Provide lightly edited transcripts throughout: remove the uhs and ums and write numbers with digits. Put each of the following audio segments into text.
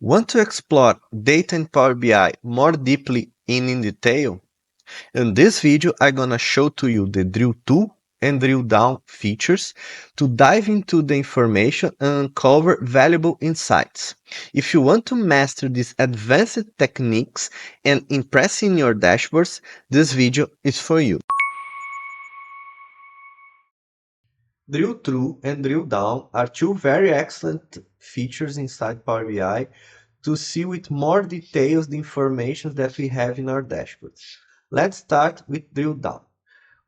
Want to explore data in Power BI more deeply and in detail? In this video, I'm gonna show to you the drill to and drill down features to dive into the information and uncover valuable insights. If you want to master these advanced techniques and impress in your dashboards, this video is for you. Drill through and drill down are two very excellent features inside Power BI to see with more details the information that we have in our dashboards. Let's start with drill down.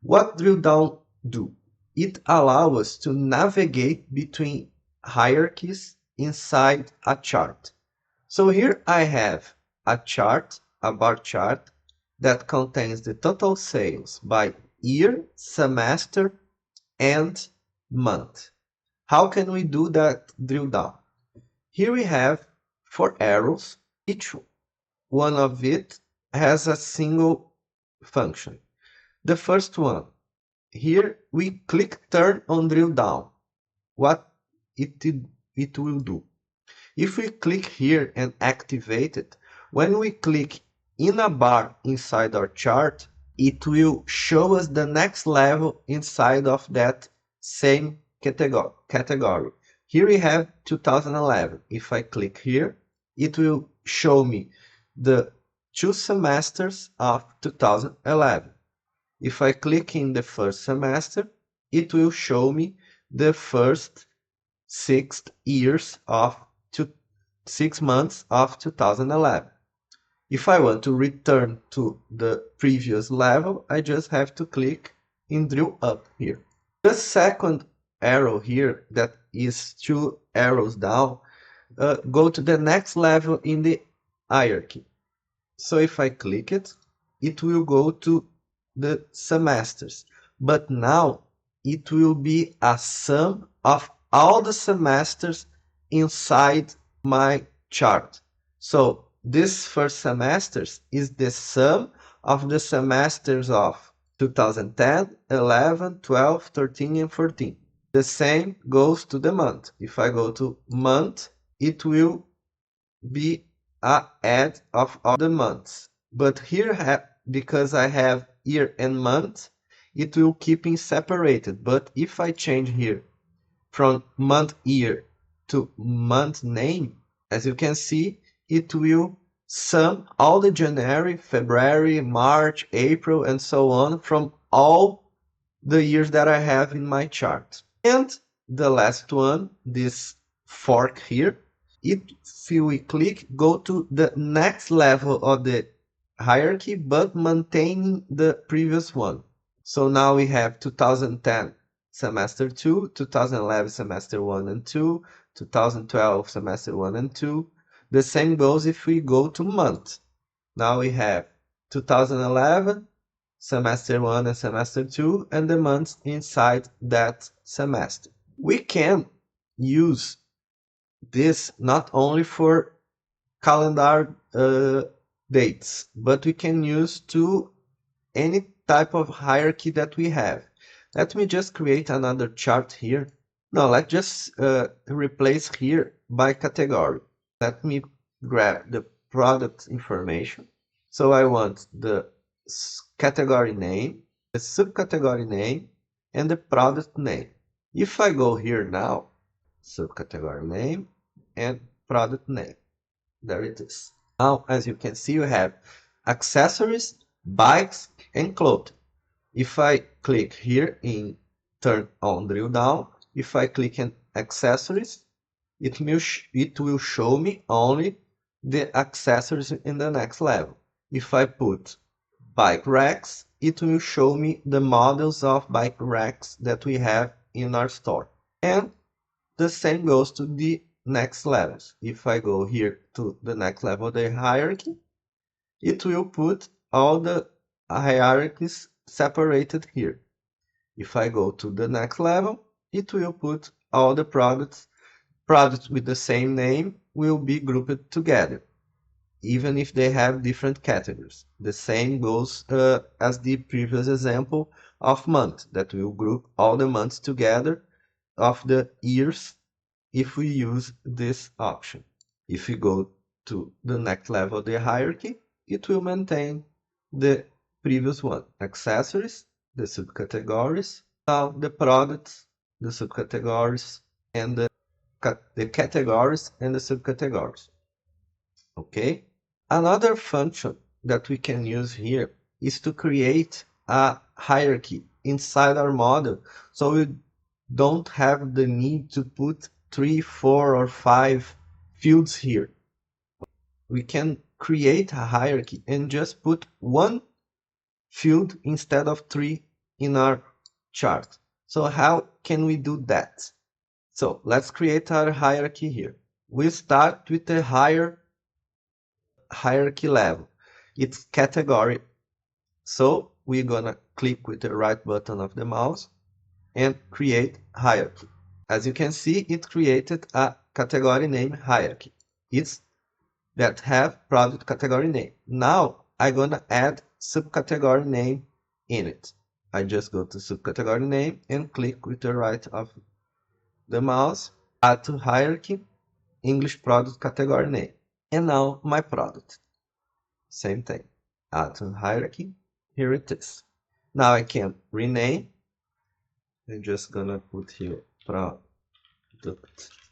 What drill down do? It allows us to navigate between hierarchies inside a chart. So here I have a chart, a bar chart, that contains the total sales by year, semester, and month. How can we do that drill down? Here we have 4 arrows. Each one of it has a single function. The first one, here we click turn on drill down. What it will do. If we click here and activate it, when we click in a bar inside our chart, it will show us the next level inside of that same category. Here we have 2011. If I click here, it will show me the 2 semesters of 2011. If I click in the first semester, it will show me the first 6 months of 2011. If I want to return to the previous level, I just have to click in drill up here. The second arrow here, that is 2 arrows down, go to the next level in the hierarchy. So if I click it, it will go to the semesters. But now it will be a sum of all the semesters inside my chart. So this first semesters is the sum of the semesters of 2010, 11, 12, 13, and 14. The same goes to the month. If I go to month, it will be a add of all the months. But here, because I have year and month, it will keep in separated. But if I change here from month year to month name, as you can see, it will sum all the January, February, March, April, and so on from all the years that I have in my chart. And the last one, this fork here, if we click, go to the next level of the hierarchy, but maintaining the previous one. So now we have 2010 semester 2, 2011 semester 1 and 2, 2012 semester 1 and 2. The same goes if we go to month. Now we have 2011 semester 1 and semester 2 and the months inside that semester. We can use this not only for calendar dates, but we can use to any type of hierarchy that we have. Let me just create another chart here. No, let's just replace here by category. Let me grab the product information. So I want the category name, the subcategory name, and the product name. If I go here now, subcategory name and product name. There it is. Now, as you can see, we have accessories, bikes, and clothing. If I click here in turn on drill down, if I click in accessories, it will show me only the accessories in the next level. If I put bike racks, it will show me the models of bike racks that we have in our store. And the same goes to the next levels. If I go here to the next level, the hierarchy, it will put all the hierarchies separated here. If I go to the next level, it will put all the products with the same name will be grouped together, even if they have different categories. The same goes as the previous example of month, that will group all the months together of the years if we use this option. If we go to the next level of the hierarchy, it will maintain the previous one. Accessories, the subcategories, now the products, the subcategories, and the categories and the subcategories. Okay? Another function that we can use here is to create a hierarchy inside our model, so we don't have the need to put 3, 4, or 5 fields here. We can create a hierarchy and just put one field instead of 3 in our chart. So how can we do that? So let's create our hierarchy here. We start with the higher hierarchy level. It's category. So we're gonna click with the right button of the mouse and create hierarchy. As you can see, it created a category name hierarchy. It's that have product category name. Now I'm gonna add subcategory name in it. I just go to subcategory name and click with the right of the mouse, add to hierarchy, English product category name. And now my product. Same thing. Add to hierarchy. Here it is. Now I can rename. I'm just gonna put here product.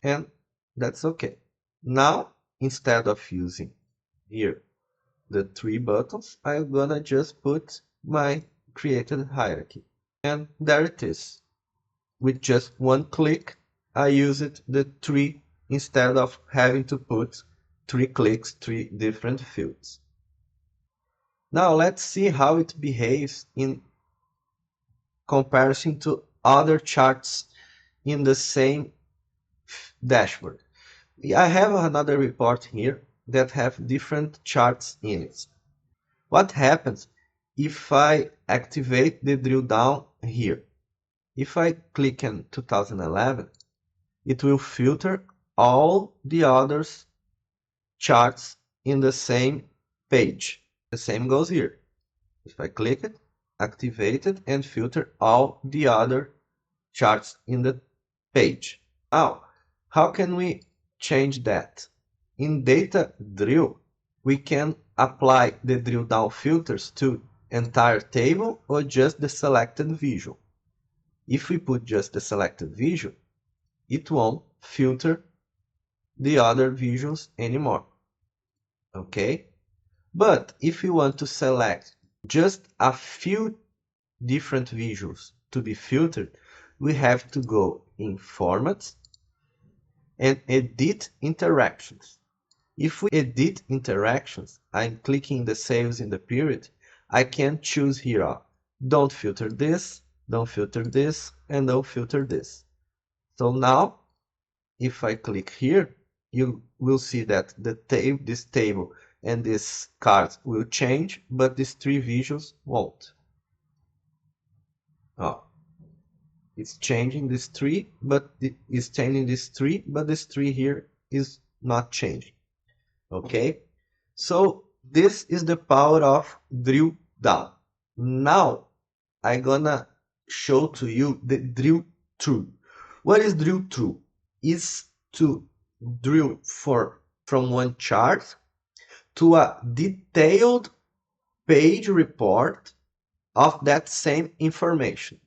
And that's okay. Now, instead of using here the 3 buttons, I'm gonna just put my created hierarchy. And there it is. With just one click, I used the 3 instead of having to put 3 clicks, 3 different fields. Now let's see how it behaves in comparison to other charts in the same dashboard. I have another report here that have different charts in it. What happens if I activate the drill down here? If I click in 2011, it will filter all the others charts in the same page. The same goes here. If I click it, activate it, and filter all the other charts in the page. Now, how can we change that? In data drill, we can apply the drill down filters to entire table or just the selected visual. If we put just the selected visual, it won't filter the other visuals anymore. Okay? But if we want to select just a few different visuals to be filtered, we have to go in Formats and Edit Interactions. If we edit interactions, I'm clicking the sales in the period, I can choose here, don't filter this, don't filter this, and don't filter this. So now, if I click here, you will see that this table and this card will change, but these 3 visuals won't. It's changing this 3, but it's changing this 3, but this 3 here is not changing. Okay, so this is the power of drill down. Now I'm gonna show to you the drill through. What is drill through? Is to drill from one chart to a detailed page report of that same information.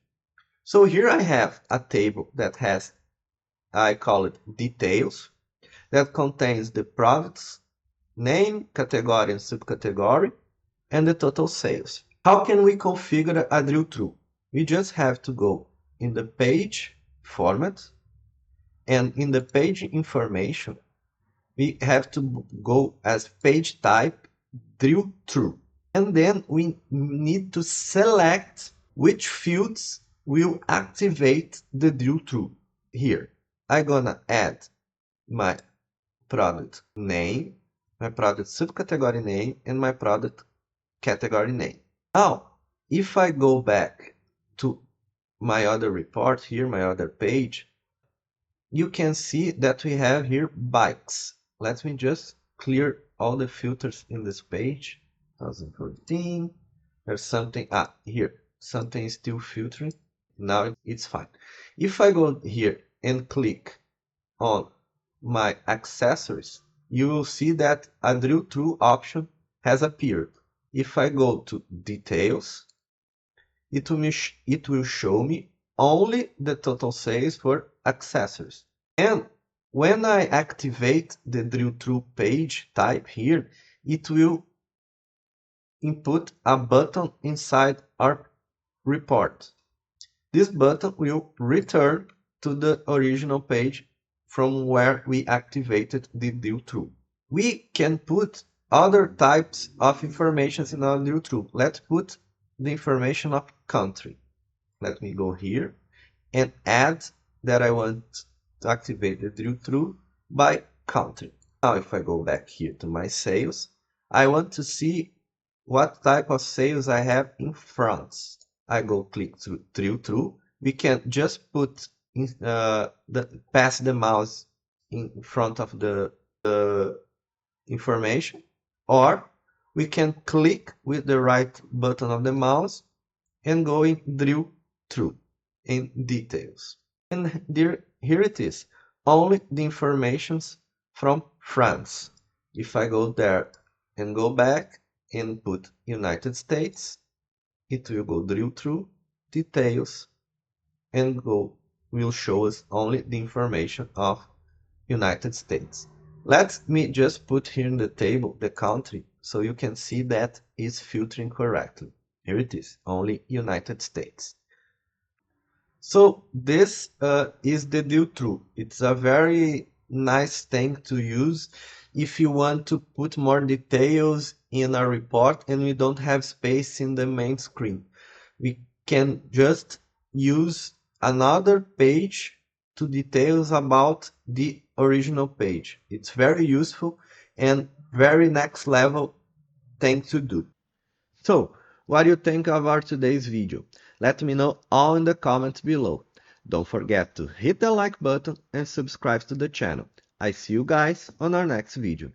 So here I have a table that has, I call it details, that contains the products name, category and subcategory, and the total sales. How can we configure a drill through? We just have to go in the page format, and in the page information, we have to go as page type drill through. And then we need to select which fields will activate the drill through. Here, I'm gonna add my product name, my product subcategory name, and my product category name. Now, if I go back to my other report here, my other page, you can see that we have here bikes. Let me just clear all the filters in this page. 2014, there's something, here, something is still filtering. Now it's fine. If I go here and click on my accessories, you will see that a drill through option has appeared. If I go to details, it will show me only the total sales for accessories. And when I activate the drill through page type here, it will input a button inside our report. This button will return to the original page from where we activated the drill through. We can put other types of information in our drill through. Let's put the information of country. Let me go here and add that I want to activate the drill through by country. Now if I go back here to my sales, I want to see what type of sales I have in France. I go click to drill through. We can just put pass the mouse in front of the information, or we can click with the right button of the mouse and go in drill through in details. And here it is, only the informations from France. If I go there and go back and put United States, it will go drill through details and will show us only the information of United States. Let me just put here in the table the country so you can see that is filtering correctly. Here it is, only United States. So this is the drill through. It's a very nice thing to use if you want to put more details in a report and we don't have space in the main screen. We can just use another page to details about the original page. It's very useful and very next level thing to do. So, what do you think of our today's video? Let me know all in the comments below. Don't forget to hit the like button and subscribe to the channel. I see you guys on our next video.